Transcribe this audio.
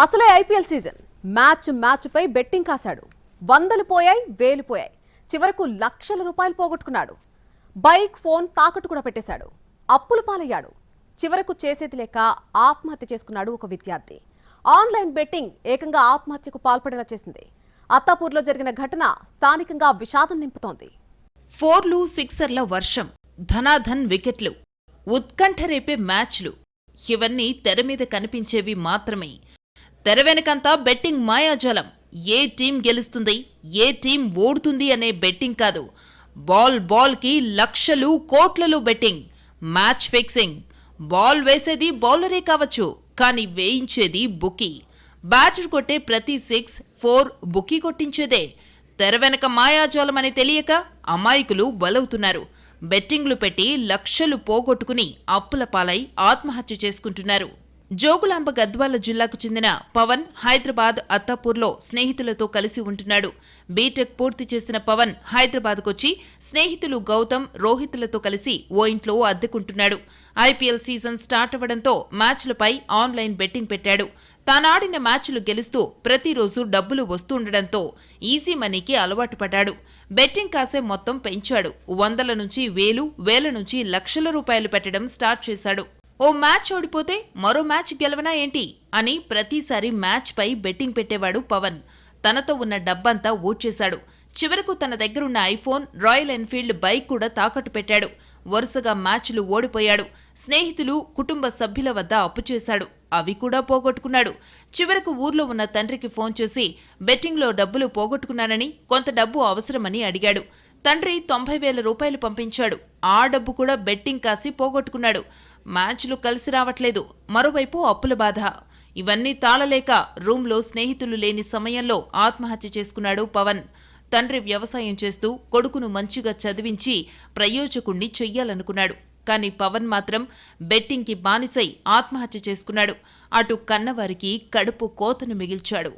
అసలే IPL season match పై betting కాశాడు. వందలు పోయాయి, వేలు పోయాయి. చివరకు లక్షల రూపాయలు పోగొట్టుకున్నాడు. బైక్, ఫోన్ తాకట్టు కూడా పెట్టేశాడు. అప్పుల పాలయ్యాడు. చివరకు చేసేది లేక ఆత్మహత్య చేసుకున్నాడు ఒక విద్యార్థి. ఆన్లైన్ బెట్టింగ్ ఏకంగా ఆత్మహత్యకు పాల్పడేలా చేసింది. అత్తాపూర్లో జరిగిన ఘటన స్థానికంగా విషాదం నింపుతోంది. 4లు, 6ల వర్షం, ధనాధన్ వికెట్లు, ఉత్కంఠ రేపే మ్యాచ్లు, ఇవన్నీ తెర మీద కనిపించేవి మాత్రమే. తెర వెనకంతా బెట్టింగ్ మాయాజాలం. ఏ టీం గెలుస్తుంది, ఏ టీం ఓడుతుంది అనే బెట్టింగ్ కాదు. బాల్కి లక్షలు, కోట్లలో బెట్టింగ్. Match fixing. బాల్ వేసేది బౌలరే కావచ్చు, కానీ వేయించేది బుకీ. బ్యాటర్ కొట్టే ప్రతి 6, 4 బుకీ కొట్టించేదే. తెర వెనక మాయాజాలం అని తెలియక అమాయకులు బలవుతున్నారు. బెట్టింగ్లు పెట్టి లక్షలు పోగొట్టుకుని అప్పుల పాలై ఆత్మహత్య చేసుకుంటున్నారు. జోగులాంబ గద్వాల జిల్లాకు చెందిన పవన్ హైదరాబాద్ అత్తాపూర్లో స్నేహితులతో కలిసి ఉంటున్నాడు. బీటెక్ పూర్తి చేసిన పవన్ హైదరాబాద్కొచ్చి స్నేహితులు గౌతమ్, రోహిత్లతో కలిసి ఓ ఇంట్లో అద్దెకుంటున్నాడు. ఐపీఎల్ సీజన్ స్టార్ట్ అవ్వడంతో మ్యాచ్లపై ఆన్లైన్ బెట్టింగ్ పెట్టాడు. తానాడిన మ్యాచ్లు గెలుస్తూ ప్రతిరోజు డబ్బులు వస్తుండటంతో ఈజీ మనీకి అలవాటు పడ్డాడు. బెట్టింగ్ కాసే మొత్తం పెంచాడు. 100ల నుంచి 1000, 1000 నుంచి లక్షల రూపాయలు పెట్టడం స్టార్ట్ చేశాడు. ఓ మ్యాచ్ ఓడిపోతే మరో మ్యాచ్ గెలవనా ఏంటి అని ప్రతిసారి మ్యాచ్ పై బెట్టింగ్ పెట్టేవాడు పవన్. తనతో ఉన్న డబ్బంతా ఓడ్చేశాడు. చివరకు తన దగ్గరున్న ఐఫోన్, రాయల్ ఎన్ఫీల్డ్ బైక్ కూడా తాకట్టు పెట్టాడు. వరుసగా మ్యాచ్లు ఓడిపోయాడు. స్నేహితులు, కుటుంబ సభ్యుల వద్ద అప్పు చేశాడు. అవి కూడా పోగొట్టుకున్నాడు. చివరకు ఊర్లో ఉన్న తండ్రికి ఫోన్ చేసి బెట్టింగ్లో డబ్బులు పోగొట్టుకున్నానని, కొంత డబ్బు అవసరమని అడిగాడు. తండ్రి 90,000 రూపాయలు పంపించాడు. ఆ డబ్బు కూడా బెట్టింగ్ కాసి పోగొట్టుకున్నాడు. మ్యాచ్లు కలిసి రావట్లేదు. మరోవైపు అప్పుల బాధ. ఇవన్నీ తాళలేక రూంలో స్నేహితులు లేని సమయంలో ఆత్మహత్య చేసుకున్నాడు పవన్. తండ్రి వ్యవసాయం చేస్తూ కొడుకును మంచిగా చదివించి ప్రయోజకుణ్ణి చెయ్యాలనుకున్నాడు. కానీ పవన్ మాత్రం బెట్టింగ్కి బానిసై ఆత్మహత్య చేసుకున్నాడు. అటు కన్నవారికి కడుపు కోతను మిగిల్చాడు.